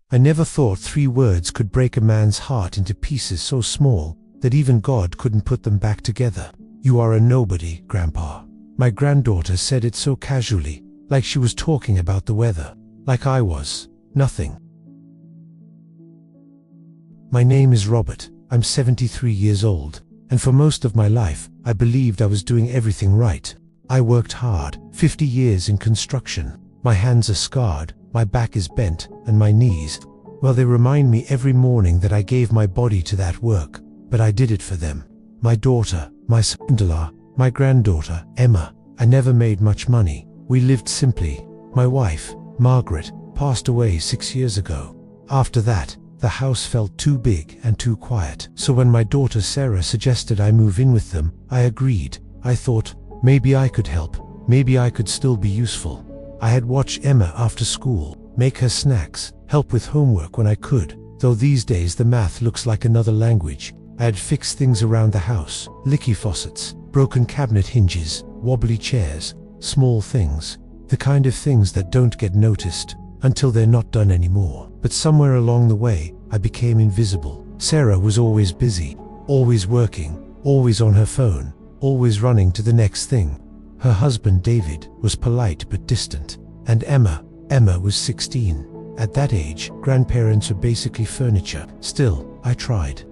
I never thought 3 words could break a man's heart into pieces so small that even God couldn't put them back together. "You are a nobody, Grandpa." My granddaughter said it so casually, like she was talking about the weather, like I was nothing. My name is Robert. I'm 73 years old, and for most of my life, I believed I was doing everything right. I worked hard, 50 years in construction. My hands are scarred, my back is bent, and my knees, well, they remind me every morning that I gave my body to that work, but I did it for them. My daughter, my son-in-law, my granddaughter, Emma. I never made much money. We lived simply. My wife, Margaret, passed away 6 years ago. After that, the house felt too big and too quiet. So when my daughter Sarah suggested I move in with them, I agreed. I thought, maybe I could help. Maybe I could still be useful. I had watched Emma after school, make her snacks, help with homework when I could, though these days the math looks like another language. I had fixed things around the house, leaky faucets, broken cabinet hinges, wobbly chairs, small things, the kind of things that don't get noticed until they're not done anymore. But somewhere along the way, I became invisible. Sarah was always busy, always working, always on her phone, always running to the next thing. Her husband David was polite but distant, and Emma was 16. At that age, grandparents are basically furniture. Still, I tried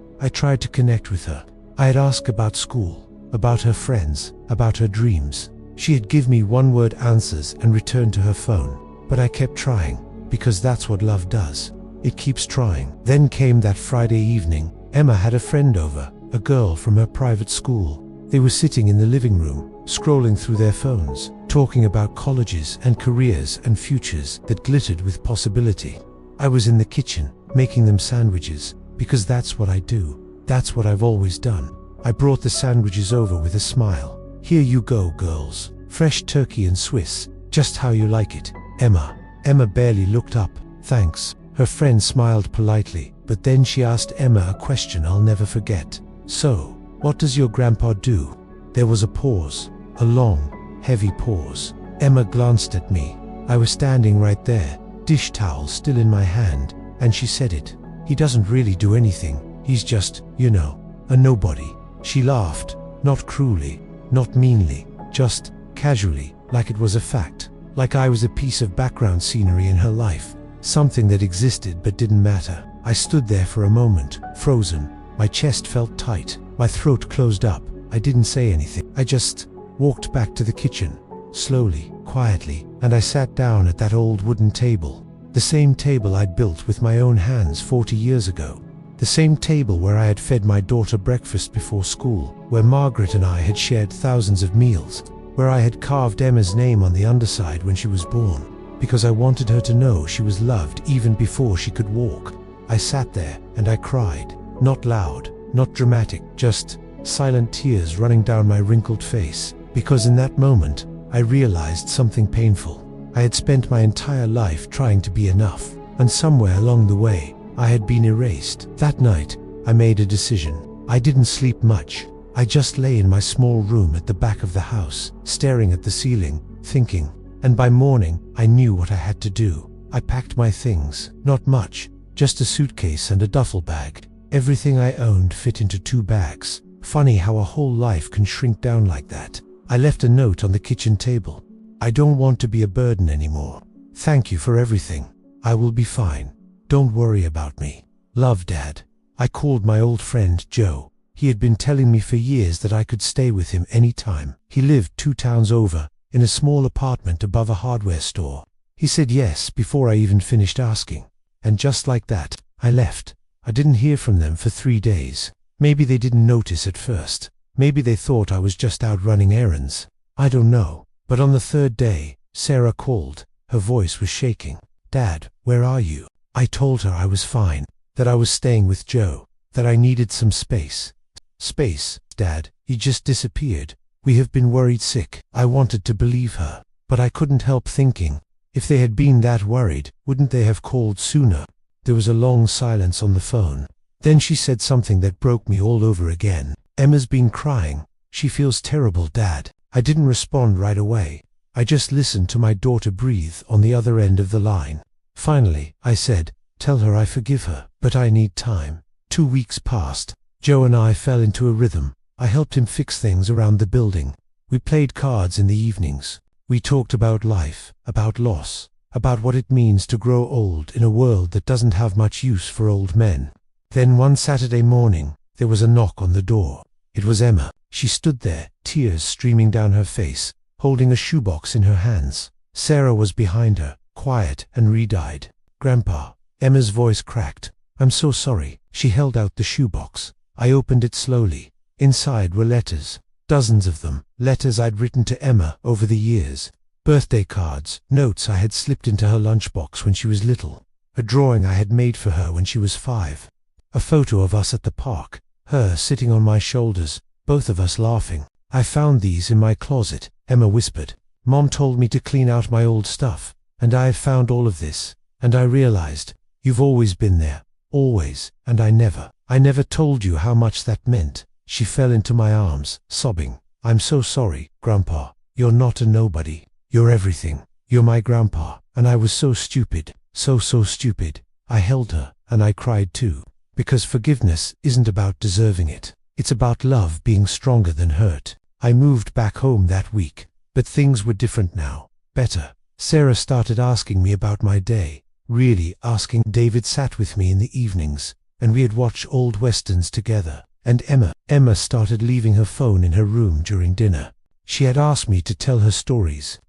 to connect with her. I had asked about school, about her friends, about her dreams. She had given me one-word answers and returned to her phone. But I kept trying, because that's what love does. It keeps trying. Then came that Friday evening. Emma had a friend over, a girl from her private school. They were sitting in the living room, scrolling through their phones, talking about colleges and careers and futures that glittered with possibility. I was in the kitchen, making them sandwiches, because that's what I do. That's what I've always done. I brought the sandwiches over with a smile. "Here you go, girls. Fresh turkey and Swiss, just how you like it." Emma barely looked up. "Thanks." Her friend smiled politely, but then she asked Emma a question I'll never forget. "So, what does your grandpa do?" There was a pause, a long, heavy pause. Emma glanced at me. I was standing right there, dish towel still in my hand, and she said it. "He doesn't really do anything. He's just, a nobody." She laughed, not cruelly, not meanly, just casually, like it was a fact, like I was a piece of background scenery in her life, something that existed but didn't matter. I stood there for a moment, frozen. My chest felt tight, my throat closed up. I didn't say anything. I just walked back to the kitchen, slowly, quietly, and I sat down at that old wooden table. The same table I'd built with my own hands 40 years ago. The same table where I had fed my daughter breakfast before school, where Margaret and I had shared thousands of meals, where I had carved Emma's name on the underside when she was born, because I wanted her to know she was loved even before she could walk. I sat there and I cried, not loud, not dramatic, just silent tears running down my wrinkled face, because in that moment, I realized something painful. I had spent my entire life trying to be enough, and somewhere along the way, I had been erased. That night, I made a decision. I didn't sleep much. I just lay in my small room at the back of the house, staring at the ceiling, thinking. And by morning, I knew what I had to do. I packed my things, not much, just a suitcase and a duffel bag. Everything I owned fit into 2 bags. Funny how a whole life can shrink down like that. I left a note on the kitchen table. "I don't want to be a burden anymore. Thank you for everything. I will be fine. Don't worry about me. Love, Dad." I called my old friend Joe. He had been telling me for years that I could stay with him any time. He lived 2 towns over, in a small apartment above a hardware store. He said yes before I even finished asking. And just like that, I left. I didn't hear from them for 3 days. Maybe they didn't notice at first. Maybe they thought I was just out running errands. I don't know. But on the 3rd day, Sarah called. Her voice was shaking. "Dad, where are you?" I told her I was fine, that I was staying with Joe, that I needed some space. "Space, Dad, he just disappeared. We have been worried sick." I wanted to believe her, but I couldn't help thinking, if they had been that worried, wouldn't they have called sooner? There was a long silence on the phone. Then she said something that broke me all over again. "Emma's been crying. She feels terrible, Dad." I didn't respond right away. I just listened to my daughter breathe on the other end of the line. Finally, I said, Tell her I forgive her, but I need time. 2 weeks passed. Joe and I fell into a rhythm. I helped him fix things around the building. We played cards in the evenings. We talked about life, about loss, about what it means to grow old in a world that doesn't have much use for old men. Then one Saturday morning, there was a knock on the door. It was Emma. She stood there, tears streaming down her face, holding a shoebox in her hands. Sarah was behind her, quiet and red-eyed. "Grandpa." Emma's voice cracked. "I'm so sorry." She held out the shoebox. I opened it slowly. Inside were letters, dozens of them, letters I'd written to Emma over the years. Birthday cards, notes I had slipped into her lunchbox when she was little, a drawing I had made for her when she was 5, a photo of us at the park, her sitting on my shoulders, both of us laughing. "I found these in my closet," Emma whispered. "Mom told me to clean out my old stuff, and I had found all of this, and I realized, you've always been there, always, and I never told you how much that meant." She fell into my arms, sobbing. "I'm so sorry, Grandpa. You're not a nobody. You're everything. You're my grandpa, and I was so stupid, so stupid." I held her, and I cried too, because forgiveness isn't about deserving it. It's about love being stronger than hurt. I moved back home that week, but things were different now, better. Sarah started asking me about my day, really asking. David sat with me in the evenings, and we had watched old westerns together. And Emma started leaving her phone in her room during dinner. She had asked me to tell her stories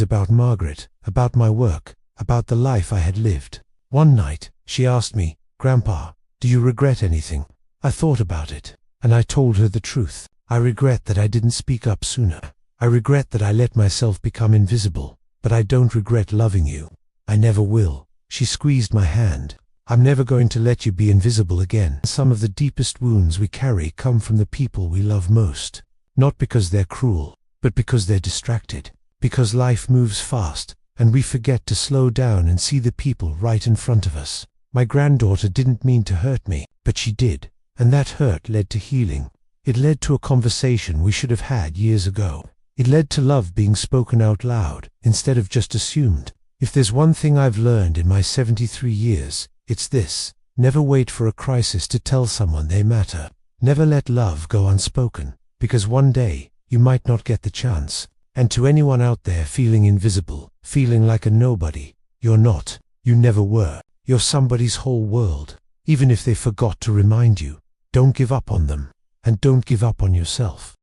about Margaret, about my work, about the life I had lived. One night, she asked me, "Grandpa, do you regret anything?" I thought about it, and I told her the truth. "I regret that I didn't speak up sooner. I regret that I let myself become invisible, but I don't regret loving you. I never will." She squeezed my hand. "I'm never going to let you be invisible again." Some of the deepest wounds we carry come from the people we love most. Not because they're cruel, but because they're distracted. Because life moves fast, and we forget to slow down and see the people right in front of us. My granddaughter didn't mean to hurt me, but she did. And that hurt led to healing. It led to a conversation we should have had years ago. It led to love being spoken out loud, instead of just assumed. If there's one thing I've learned in my 73 years, it's this: never wait for a crisis to tell someone they matter. Never let love go unspoken, because one day you might not get the chance. And to anyone out there feeling invisible, feeling like a nobody, you're not. You never were. You're somebody's whole world. Even if they forgot to remind you, don't give up on them, and don't give up on yourself.